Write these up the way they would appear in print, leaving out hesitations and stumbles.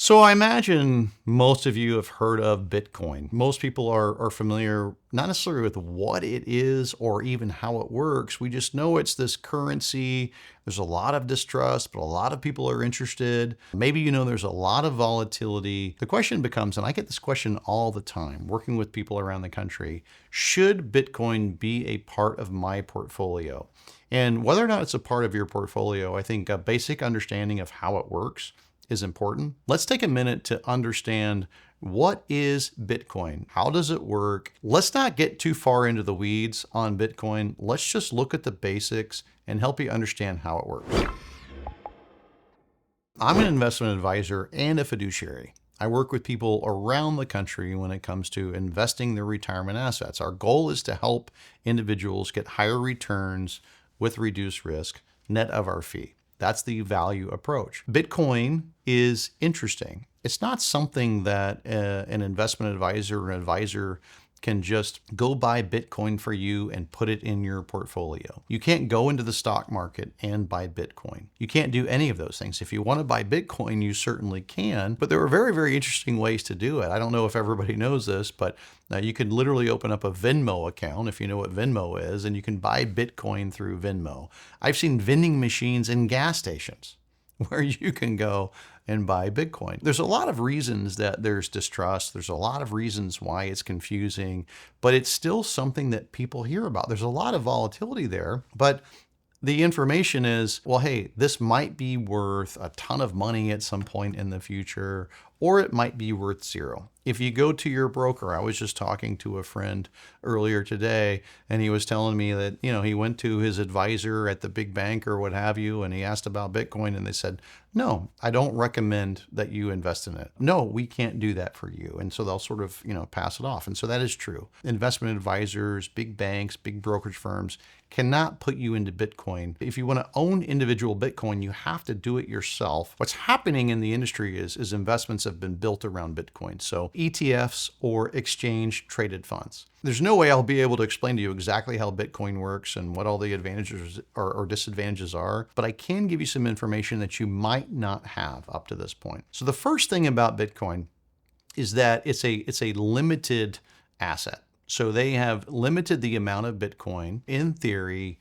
So I imagine most of you have heard of Bitcoin. Most people are familiar, not necessarily with what it is or even how it works. We just know it's this currency. There's a lot of distrust, but a lot of people are interested. Maybe you know there's a lot of volatility. The question becomes, and I get this question all the time, working with people around the country, should Bitcoin be a part of my portfolio? And whether or not it's a part of your portfolio, I think a basic understanding of how it works is important. Let's take a minute to understand what is Bitcoin? How does it work? Let's not get too far into the weeds on Bitcoin. Let's just look at the basics and help you understand how it works. I'm an investment advisor and a fiduciary. I work with people around the country when it comes to investing their retirement assets. Our goal is to help individuals get higher returns with reduced risk, net of our fee. That's the value approach. Bitcoin is interesting. It's not something that an investment advisor or an advisor can just go buy Bitcoin for you and put it in your portfolio. You can't go into the stock market and buy Bitcoin. You can't do any of those things. If you want to buy Bitcoin, you certainly can, but there are very, very interesting ways to do it. I don't know if everybody knows this, but you can literally open up a Venmo account, if you know what Venmo is, and you can buy Bitcoin through Venmo. I've seen vending machines in gas stations where you can go and buy Bitcoin. There's a lot of reasons that there's distrust. There's a lot of reasons why it's confusing, but it's still something that people hear about. There's a lot of volatility there, but the information is, well, hey, this might be worth a ton of money at some point in the future, or it might be worth zero. If you go to your broker, I was just talking to a friend earlier today, and he was telling me that, he went to his advisor at the big bank or what have you, and he asked about Bitcoin, and they said, no, I don't recommend that you invest in it. No, we can't do that for you. And so they'll sort of, pass it off. And so that is true. Investment advisors, big banks, big brokerage firms cannot put you into Bitcoin. If you want to own individual Bitcoin, you have to do it yourself. What's happening in the industry is investments have been built around Bitcoin. So ETFs or exchange traded funds. There's no way I'll be able to explain to you exactly how Bitcoin works and what all the advantages or disadvantages are, but I can give you some information that you might not have up to this point. So the first thing about Bitcoin is that it's a limited asset. So they have limited the amount of Bitcoin, in theory,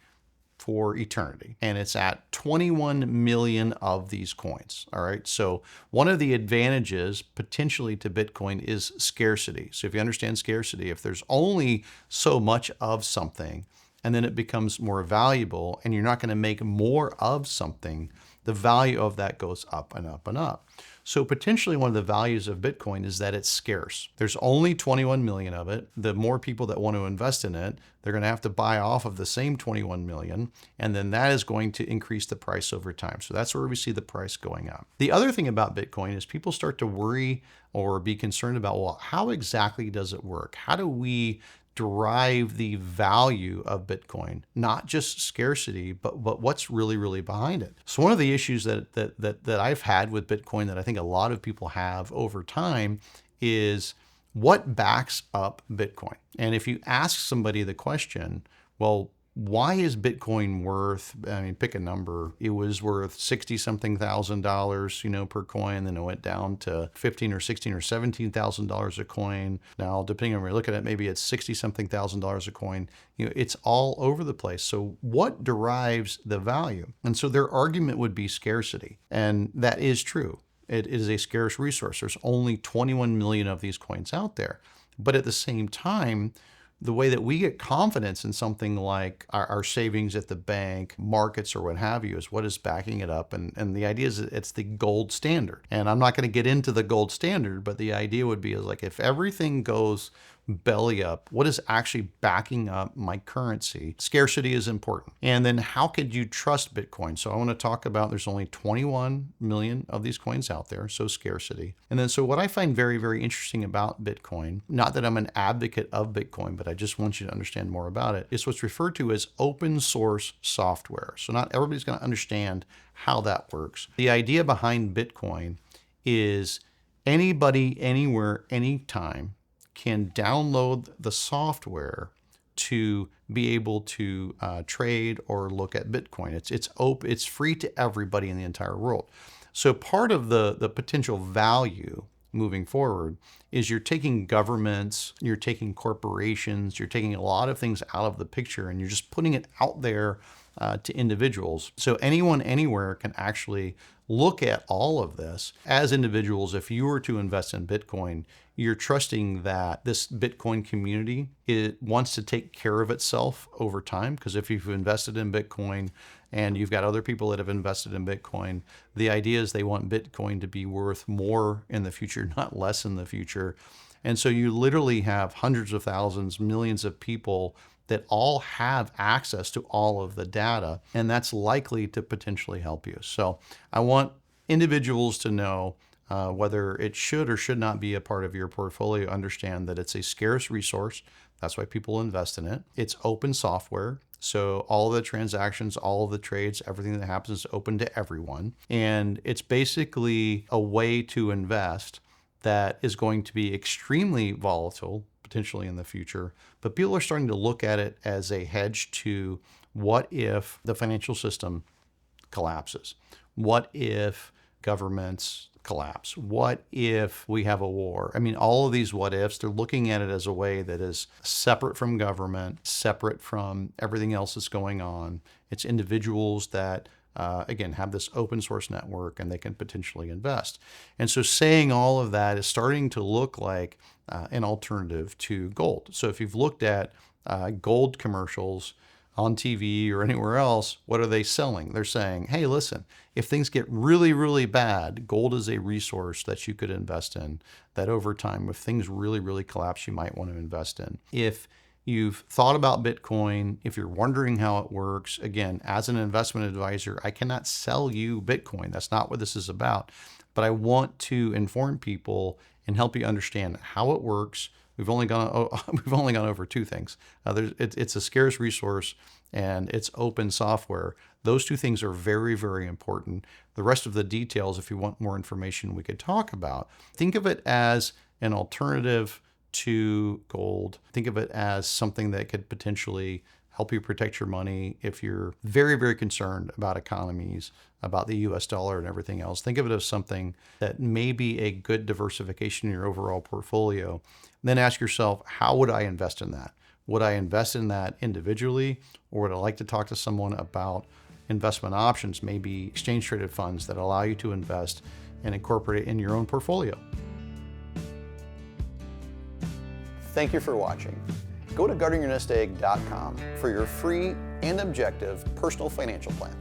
for eternity. And it's at 21 million of these coins. All right. So one of the advantages potentially to Bitcoin is scarcity. So if you understand scarcity, if there's only so much of something, and then it becomes more valuable, and you're not going to make more of something, the value of that goes up and up and up. So potentially one of the values of Bitcoin is that it's scarce. There's only 21 million of it. The more people that want to invest in it, they're going to have to buy off of the same 21 million. And then that is going to increase the price over time. So that's where we see the price going up. The other thing about Bitcoin is people start to worry or be concerned about, well, how exactly does it work? How do we derive the value of Bitcoin, not just scarcity, but what's really, really behind it. So one of the issues that I've had with Bitcoin that I think a lot of people have over time is what backs up Bitcoin. And if you ask somebody the question, well, why is Bitcoin worth, pick a number. It was worth 60 something thousand dollars, per coin. Then it went down to 15 or 16 or $17,000 a coin. Now, depending on where you look at it, maybe it's 60 something thousand dollars a coin. It's all over the place. So what derives the value? And so their argument would be scarcity. And that is true. It is a scarce resource. There's only 21 million of these coins out there. But at the same time, the way that we get confidence in something like our savings at the bank, markets, or what have you, is what is backing it up. And the idea is that it's the gold standard. And I'm not going to get into the gold standard, but the idea would be is like if everything goes belly up, what is actually backing up my currency? Scarcity is important. And then how could you trust Bitcoin? So I want to talk about there's only 21 million of these coins out there, so scarcity. And then so what I find very, very interesting about Bitcoin, not that I'm an advocate of Bitcoin, but I just want you to understand more about it, is what's referred to as open source software. So not everybody's going to understand how that works. The idea behind Bitcoin is anybody, anywhere, anytime can download the software to be able to trade or look at Bitcoin. It's open, it's free to everybody in the entire world. So part of the potential value moving forward is you're taking governments, you're taking corporations, you're taking a lot of things out of the picture, and you're just putting it out there to individuals. So anyone anywhere can actually look at all of this. As individuals, if you were to invest in Bitcoin, you're trusting that this Bitcoin community, it wants to take care of itself over time. Because if you've invested in Bitcoin and you've got other people that have invested in Bitcoin, the idea is they want Bitcoin to be worth more in the future, not less in the future. And so you literally have hundreds of thousands, millions of people that all have access to all of the data, and that's likely to potentially help you. So I want individuals to know whether it should or should not be a part of your portfolio. Understand that it's a scarce resource. That's why people invest in it. It's open software. So all of the transactions, all of the trades, everything that happens is open to everyone. And it's basically a way to invest that is going to be extremely volatile, potentially in the future. But people are starting to look at it as a hedge to what if the financial system collapses? What if governments collapse? What if we have a war? I mean, all of these what ifs, they're looking at it as a way that is separate from government, separate from everything else that's going on. It's individuals that again, have this open source network and they can potentially invest. And so saying all of that is starting to look like an alternative to gold. So if you've looked at gold commercials on TV or anywhere else, what are they selling? They're saying, hey, listen, if things get really, really bad, gold is a resource that you could invest in, that over time, if things really, really collapse, you might want to invest in. If you've thought about Bitcoin, if you're wondering how it works, again, as an investment advisor, I cannot sell you Bitcoin. That's not what this is about. But I want to inform people and help you understand how it works. We've only gone over two things. It's a scarce resource and it's open software. Those two things are very, very important. The rest of the details, if you want more information, we could talk about. Think of it as an alternative to gold. Think of it as something that could potentially help you protect your money if you're very, very concerned about economies, about the US dollar and everything else. Think of it as something that may be a good diversification in your overall portfolio. Then ask yourself, how would I invest in that? Would I invest in that individually, or would I like to talk to someone about investment options, maybe exchange traded funds that allow you to invest and incorporate it in your own portfolio? Thank you for watching. Go to guardingyournestegg.com for your free and objective personal financial plan.